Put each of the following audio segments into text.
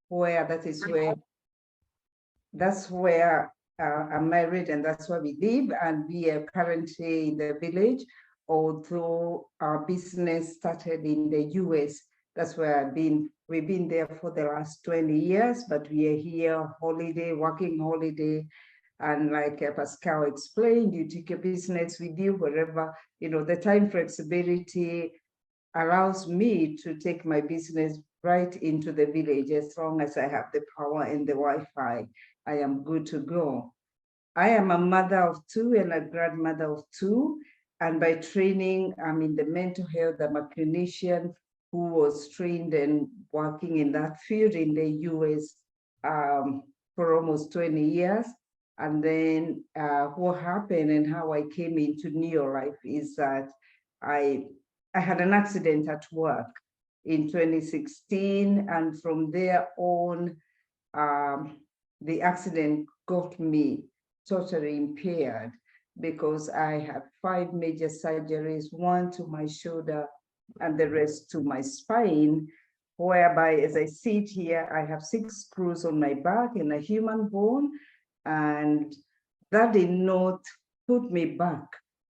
where that's where I'm married, and that's where we live. And we are currently in the village, although our business started in the US. That's where we've been there for the last 20 years, but we are here holiday, working holiday. And like Pascal explained, you take your business with you wherever, the time flexibility allows me to take my business right into the village. As long as I have the power and the Wi-Fi, I am good to go. I am a mother of two and a grandmother of two. And by training, I'm in the mental health. I'm a clinician who was trained and working in that field in the US for almost 20 years. And then what happened and how I came into Neolife is that I had an accident at work in 2016, and from there on, the accident got me totally impaired because I had 5 major surgeries, 1 to my shoulder and the rest to my spine, whereby as I sit here, I have 6 screws on my back in a human bone, and that did not put me back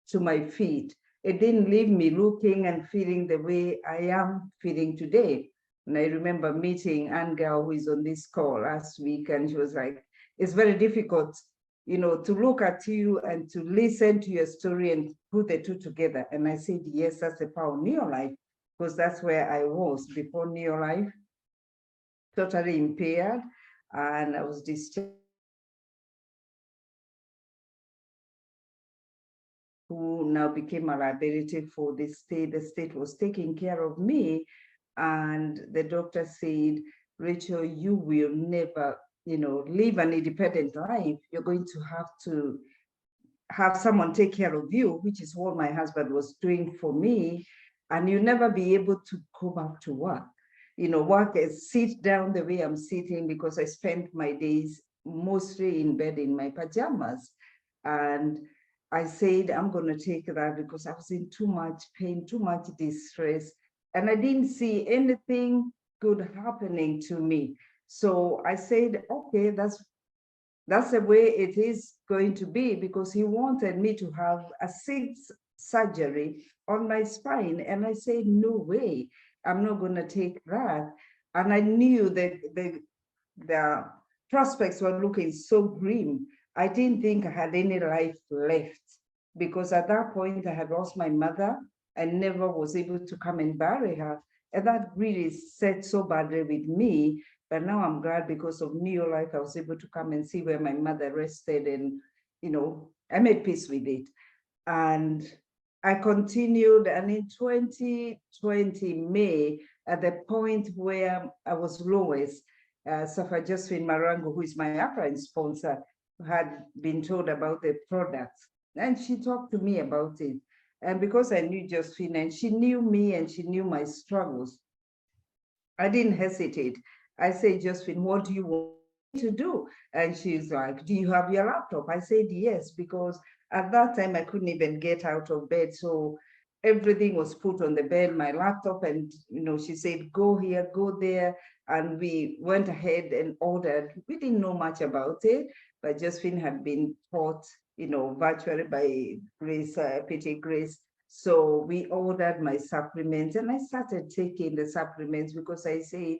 to my feet. It didn't leave me looking and feeling the way I am feeling today. And I remember meeting Angel, who is on this call last week, and she was like, it's very difficult, to look at you and to listen to your story and put the two together. And I said, yes, that's the power of Neolife, because that's where I was before Neolife, totally impaired. And I was discharged, who now became a liability for the state. The state was taking care of me. And the doctor said, Rachel, you will never, live an independent life. You're going to have someone take care of you, which is what my husband was doing for me. And you'll never be able to go back to work. Work is sit down the way I'm sitting, because I spent my days mostly in bed in my pajamas. And I said, I'm going to take that because I was in too much pain, too much distress, and I didn't see anything good happening to me. So I said, okay, that's the way it is going to be, because he wanted me to have a 6th surgery on my spine. And I said, no way, I'm not going to take that. And I knew that the prospects were looking so grim. I didn't think I had any life left, because at that point I had lost my mother and never was able to come and bury her. And that really set so badly with me. But now I'm glad, because of Neolife, I was able to come and see where my mother rested, and, I made peace with it. And I continued, and in 2020, May, at the point where I was lowest, Safa Josephine Marango, who is my upline sponsor, had been told about the product, and she talked to me about it. And because I knew Josephine, and she knew me, and she knew my struggles, I didn't hesitate. I said, Josephine, what do you want to do? And she's like, do you have your laptop? I said, yes, because at that time I couldn't even get out of bed. So everything was put on the bed, my laptop, and she said, go here, go there. And we went ahead and ordered. We didn't know much about it, but Josephine had been taught, virtually by Grace, PT Grace. So we ordered my supplements, and I started taking the supplements because I said,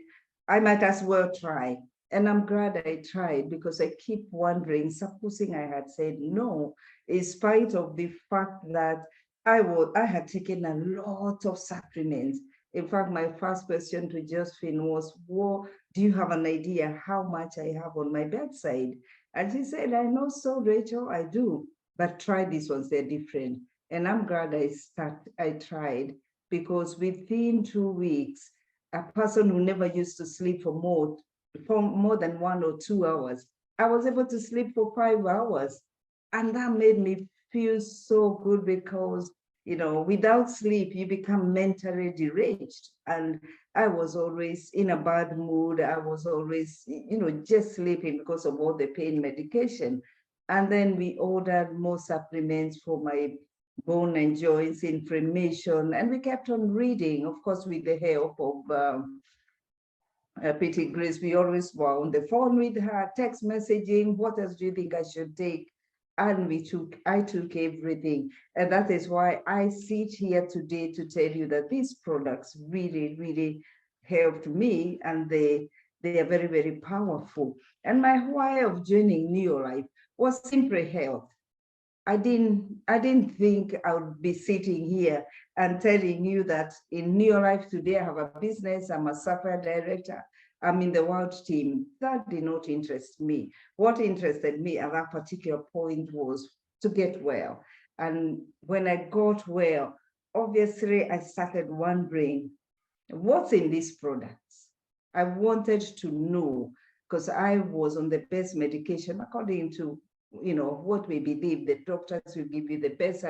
I might as well try. And I'm glad I tried, because I keep wondering, supposing I had said no, in spite of the fact that I had taken a lot of supplements. In fact, my first question to Josephine was, well, do you have an idea how much I have on my bedside? And she said, I know so, Rachel, I do, but try these ones, they're different. And I'm glad I tried, because within 2 weeks, a person who never used to sleep for more than 1 or 2 hours, I was able to sleep for 5 hours. And that made me feel so good, because without sleep, you become mentally deranged. And I was always in a bad mood. I was always, just sleeping because of all the pain medication. And then we ordered more supplements for my bone and joints inflammation. And we kept on reading, of course, with the help of Pretty Grace, we always were on the phone with her, text messaging, what else do you think I should take? And I took everything. And that is why I sit here today to tell you that these products really, really helped me, and they are very, very powerful. And my why of joining Neolife was simply health. I didn't think I would be sitting here and telling you that in Neolife today I have a business, I'm a software director, I'm in the world team. That did not interest me. What interested me at that particular point was to get well. And when I got well, obviously I started wondering, what's in these products? I wanted to know, because I was on the best medication according to what we believe the doctors will give you the best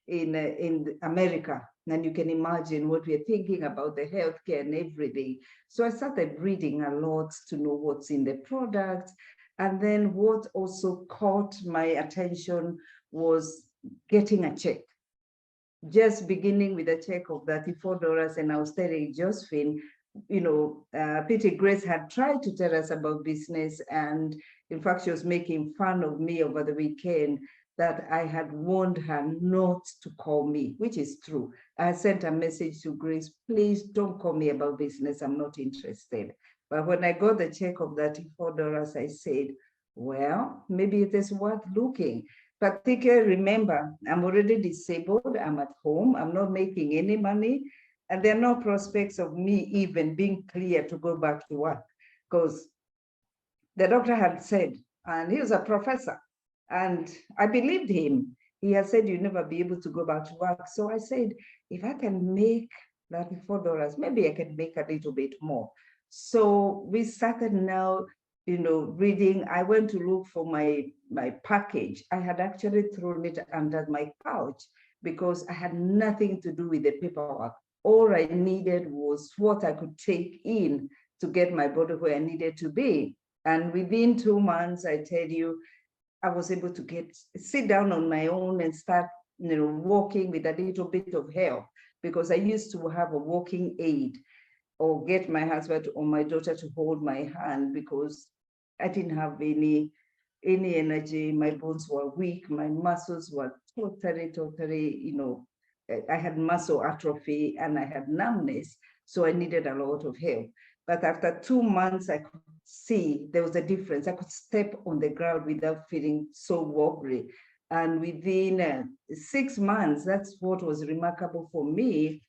in America. And you can imagine what we're thinking about the healthcare and everything. So I started reading a lot to know what's in the product. And then what also caught my attention was getting a check, just beginning with a check of $34. And I was telling Josephine, Pretty Grace had tried to tell us about business. And in fact, she was making fun of me over the weekend that I had warned her not to call me, which is true. I sent a message to Grace, please don't call me about business. I'm not interested. But when I got the check of $34, I said, well, maybe it is worth looking. Particularly, remember, I'm already disabled, I'm at home, I'm not making any money, and there are no prospects of me even being clear to go back to work, because the doctor had said, and he was a professor, and I believed him. He had said, you'll never be able to go back to work. So I said, if I can make $34, maybe I can make a little bit more. So we started now, reading. I went to look for my package. I had actually thrown it under my couch because I had nothing to do with the paperwork. All I needed was what I could take in to get my body where I needed to be. And within 2 months, I tell you, I was able to sit down on my own and start, walking with a little bit of help, because I used to have a walking aid or get my husband or my daughter to hold my hand because I didn't have any energy. My bones were weak. My muscles were totally, I had muscle atrophy and I had numbness. So I needed a lot of help. But after 2 months, I could see there was a difference. I could step on the ground without feeling so wobbly. And within 6 months, that's what was remarkable for me,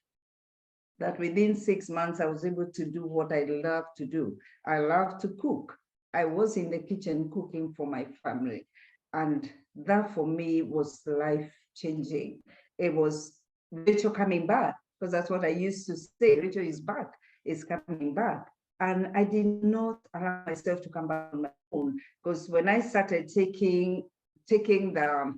that within 6 months, I was able to do what I love to do. I love to cook. I was in the kitchen cooking for my family. And that for me was life changing. It was Rachel coming back, because that's what I used to say. Rachel is back, is coming back. And I did not allow myself to come back on my own, because when I started taking the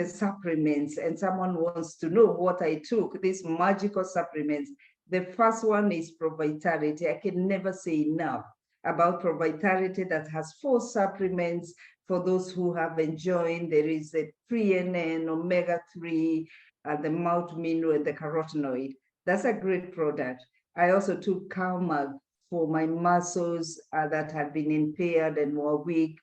supplements, and someone wants to know what I took, these magical supplements. The first one is Provitality. I can never say enough about Provitality, that has 4 supplements for those who haven't joined. There is a pre-NN, omega-3, the malt mineral, and the carotenoid. That's a great product. I also took CalMag for my muscles that had been impaired and were weak.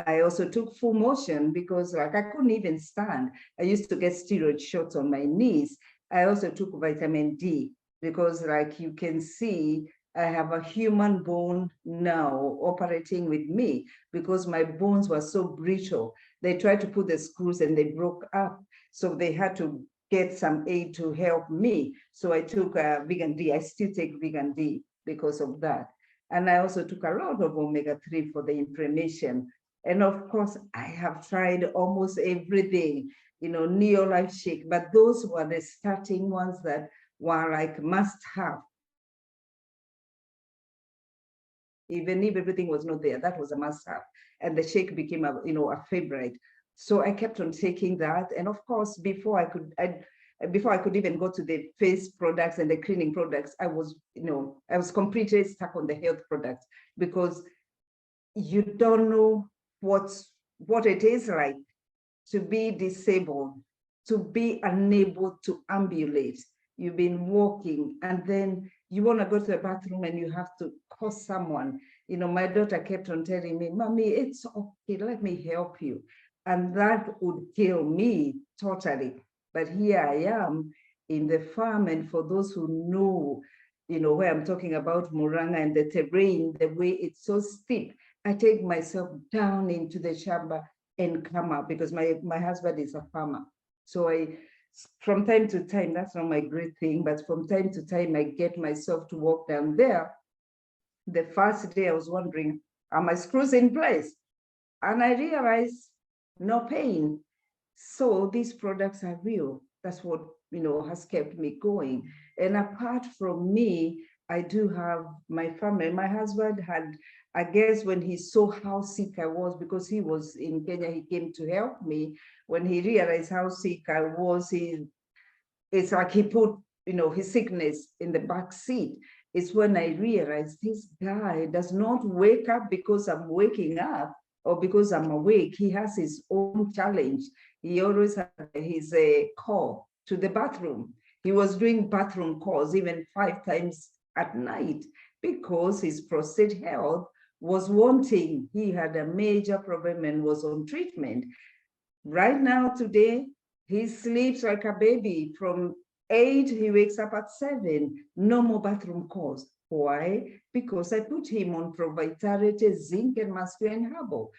I also took Full Motion because I couldn't even stand. I used to get steroid shots on my knees. I also took vitamin D because, like you can see, I have a human bone now operating with me because my bones were so brittle. They tried to put the screws and they broke up. So they had to get some aid to help me. So I took vegan D. I still take vegan D because of that. And I also took a lot of omega-3 for the inflammation. And of course, I have tried almost everything, Neolife shake, but those were the starting ones that were like must have. Even if everything was not there, that was a must have. And the shake became a favorite. So I kept on taking that. And of course, before I could even go to the face products and the cleaning products, I was completely stuck on the health products, because you don't know what it is like to be disabled, to be unable to ambulate. You've been walking, and then you want to go to the bathroom and you have to call someone. My daughter kept on telling me, Mommy, it's okay, let me help you. And that would kill me totally. But here I am in the farm, and for those who know, where I'm talking about Muranga and the terrain, the way it's so steep, I take myself down into the chamber and come up because my husband is a farmer. So from time to time, that's not my great thing, but from time to time, I get myself to walk down there. The first day I was wondering, are my screws in place? And I realized no pain. So these products are real. That's what, has kept me going. And apart from me, I do have my family. My husband had, I guess, when he saw how sick I was, because he was in Kenya, he came to help me. When he realized how sick I was, it's like he put, his sickness in the back seat. It's when I realized this guy does not wake up because I'm waking up or because I'm awake. He has his own challenge. He always had his call to the bathroom. He was doing bathroom calls even 5 times at night because his prostate health was wanting. He had a major problem and was on treatment. Right now, today, he sleeps like a baby. From 8, he wakes up at 7. No more bathroom calls. Why? Because I put him on Provitality, zinc, and masculine herbal.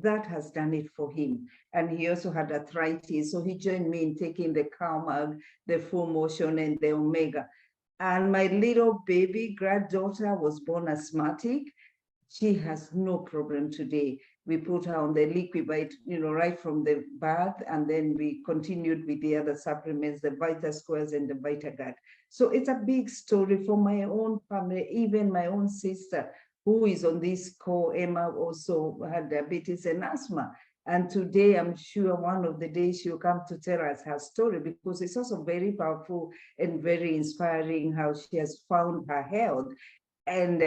That has done it for him. And he also had arthritis. So he joined me in taking the Calmag, the Full Motion, and the Omega. And my little baby granddaughter was born asthmatic. She has no problem today. We put her on the liquid, right from the birth, and then we continued with the other supplements, the Vita Squares and the Vita Gut. So it's a big story for my own family, even my own sister, who is on this call. Emma also had diabetes and asthma. And today, I'm sure one of the days she'll come to tell us her story, because it's also very powerful and very inspiring how she has found her health. And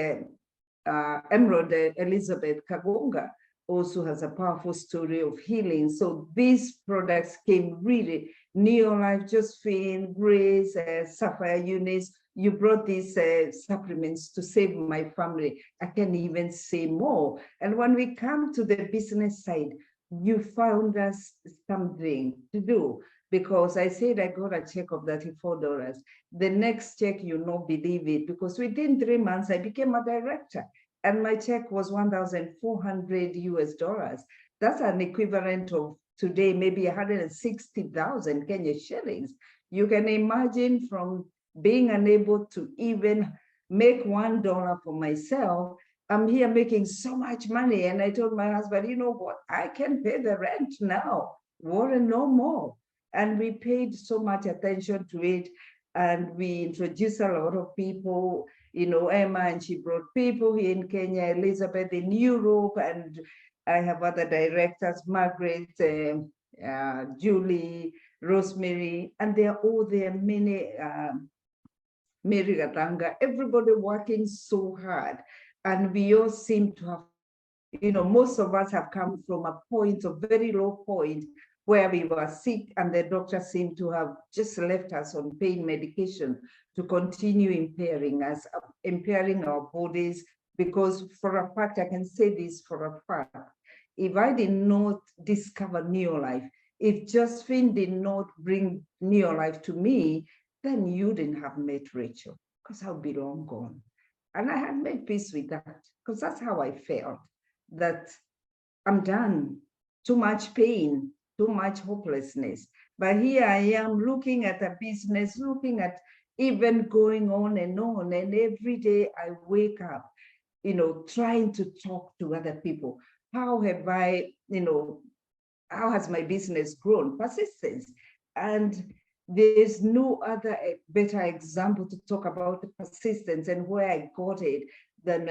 Emerald Elizabeth Kagonga also has a powerful story of healing. So these products came really, Neolife, Josephine, Grace, Sapphire Eunice, you brought these supplements to save my family. I can even say more. And when we come to the business side, you found us something to do, because I said I got a check of $34. The next check, you not believe it, because within 3 months, I became a director. And my check was 1,400 US dollars. That's an equivalent of today, maybe 160,000 Kenya shillings. You can imagine, from being unable to even make $1 for myself, I'm here making so much money. And I told my husband, you know what, I can pay the rent now, Warren, no more. And we paid so much attention to it. And we introduced a lot of people, Emma, and she brought people here in Kenya, Elizabeth in Europe, and I have other directors, Margaret, Julie, Rosemary, and they are all there, many, Mary Gatanga, everybody working so hard. And we all seem to have, most of us have come from a point, a very low point, where we were sick, and the doctor seemed to have just left us on pain medication to continue impairing us, impairing our bodies. Because for a fact, I can say this for a fact, if I did not discover Neolife, if Josephine did not bring Neolife to me, then you didn't have met Rachel, because I'll be long gone. And I had made peace with that, because that's how I felt, that I'm done. Too much pain, too much hopelessness. But here I am looking at a business, looking at even going on. And every day I wake up, trying to talk to other people. How have I, how has my business grown? Persistence. And there's no other better example to talk about persistence and where I got it than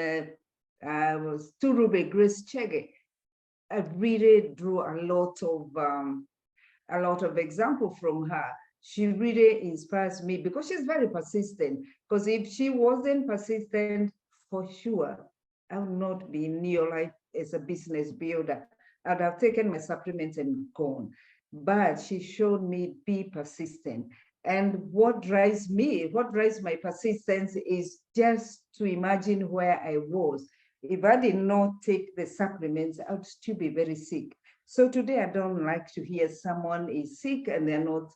was Turube Grace Chege. I really drew a lot of example from her. She really inspires me because she's very persistent. Because if she wasn't persistent, for sure, I would not be in Neolife as a business builder. I'd have taken my supplements and gone. But she showed me be persistent. And what drives me, what drives my persistence is just to imagine where I was. If I did not take the supplements, I would still be very sick. So today, I don't like to hear someone is sick and they're not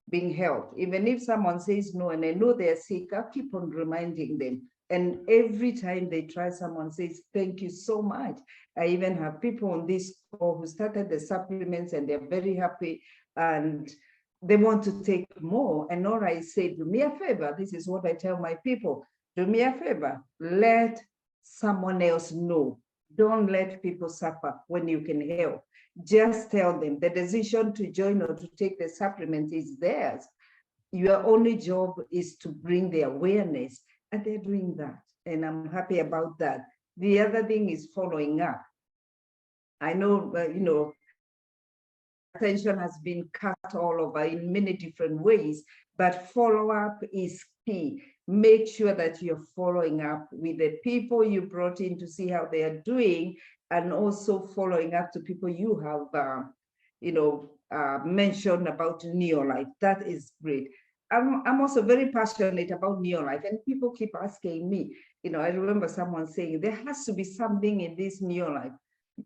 being helped. Even if someone says no and I know they're sick, I'll keep on reminding them. And every time they try, someone says, thank you so much. I even have people on this call who started the supplements and they're very happy and they want to take more. And Nora, I say, do me a favor. This is what I tell my people. Do me a favor. Let someone else know. Don't let people suffer when you can help. Just tell them the decision to join or to take the supplement is theirs. Your only job is to bring the awareness, and they're doing that. And I'm happy about that. The other thing is following up. I know, attention has been cut all over in many different ways, but follow-up is key. Make sure that you're following up with the people you brought in to see how they are doing, and also following up to people you have, mentioned about Neolife. That is great. I'm also very passionate about Neolife, and people keep asking me, I remember someone saying, there has to be something in this Neolife.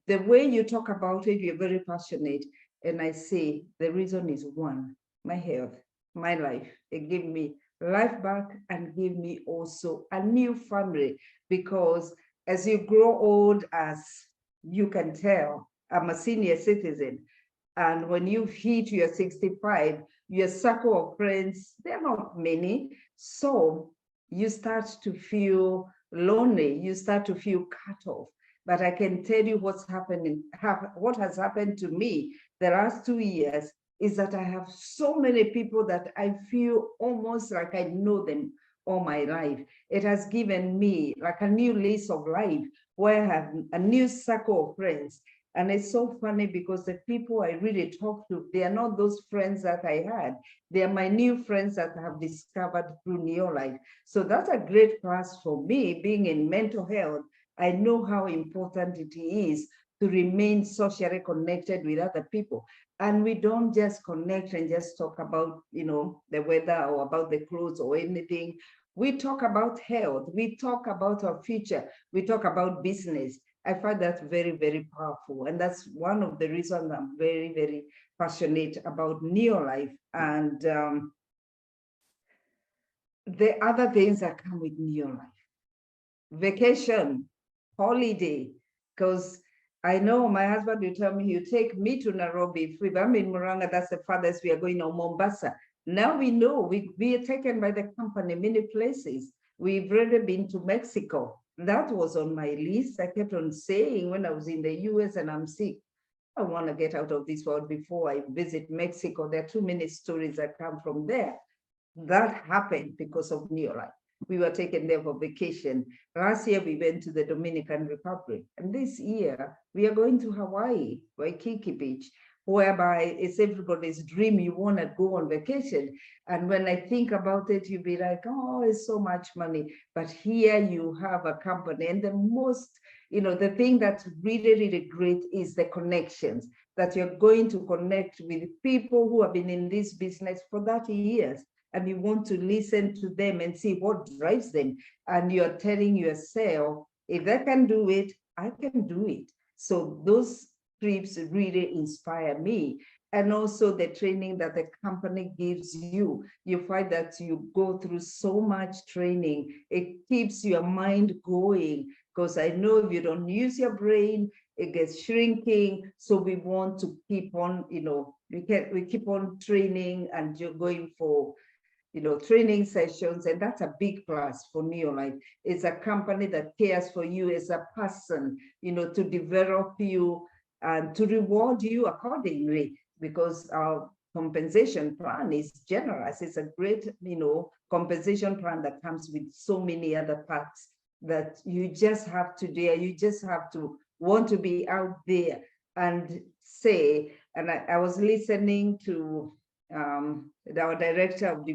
The way you talk about it, you're very passionate. And I say, the reason is one, my health, my life. It gave me life back and gave me also a new family, because as you grow old, as you can tell, I'm a senior citizen. And when you hit your 65, your circle of friends, they're not many. So you start to feel lonely. You start to feel cut off. But I can tell you what has happened to me the last 2 years is that I have so many people that I feel almost like I know them all my life. It has given me like a new lease of life where I have a new circle of friends. And it's so funny because the people I really talk to, they are not those friends that I had. They are my new friends that I have discovered through Neolife. So that's a great plus for me, being in mental health. I know how important it is to remain socially connected with other people. And we don't just connect and just talk about, the weather or about the clothes or anything. We talk about health. We talk about our future. We talk about business. I find that very, very powerful. And that's one of the reasons I'm very, very passionate about Neolife. And the other things that come with Neolife. Vacation, holiday, because I know my husband will tell me, you take me to Nairobi. If I'm in Muranga, that's the farthest we are going, or Mombasa. Now we know we are taken by the company many places. We've already been to Mexico. That was on my list. I kept on saying when I was in the US and I'm sick, I want to get out of this world before I visit Mexico. There are too many stories that come from there. That happened because of Neolife. We were taken there for vacation. Last year, we went to the Dominican Republic. And this year, we are going to Hawaii, Waikiki Beach, whereby it's everybody's dream. You want to go on vacation. And when I think about it, you'll be like, oh, it's so much money. But here you have a company. And the most, the thing that's really, really great is the connections, that you're going to connect with people who have been in this business for 30 years. And you want to listen to them and see what drives them. And you're telling yourself, if they can do it, I can do it. So those trips really inspire me. And also the training that the company gives you. You find that you go through so much training. It keeps your mind going, because I know if you don't use your brain, it gets shrinking. So we want to keep on, we keep on training, and you're going for training sessions, and that's a big plus for Neolife. It's a company that cares for you as a person, to develop you and to reward you accordingly, because our compensation plan is generous. It's a great, compensation plan that comes with so many other parts that you just have to do. You just have to want to be out there and say, and I was listening to our director of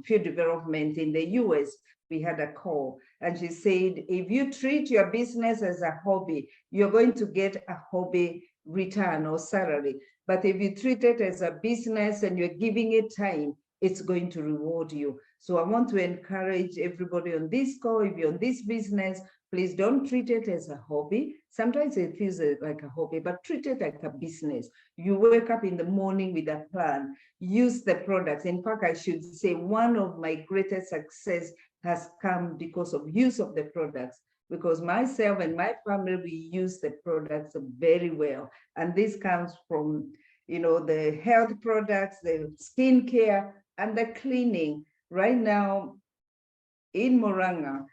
field development in the US. We had a call, and she said, if you treat your business as a hobby, you're going to get a hobby return or salary. But if you treat it as a business and you're giving it time, it's going to reward you. So I want to encourage everybody on this call, if you're on this business, please don't treat it as a hobby. Sometimes it feels like a hobby, but treat it like a business. You wake up in the morning with a plan, use the products. In fact, I should say one of my greatest success has come because of use of the products, because myself and my family, we use the products very well. And this comes from, the health products, the skincare, and the cleaning. Right now in Moranga,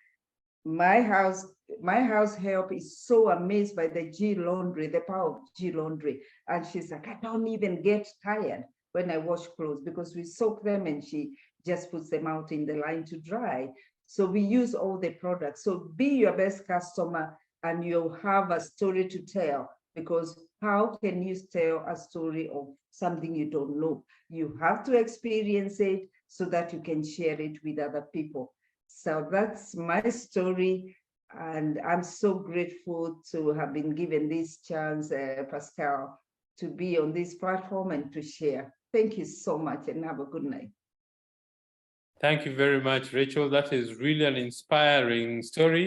my house help is so amazed by the G laundry, the power of G laundry. And she's like, I don't even get tired when I wash clothes because we soak them and she just puts them out in the line to dry. So we use all the products. So be your best customer and you'll have a story to tell, because how can you tell a story of something you don't know? You have to experience it so that you can share it with other people. So that's my story, and I'm so grateful to have been given this chance, Pascal, to be on this platform and to share. Thank you so much, and have a good night. Thank you very much, Rachel. That is really an inspiring story.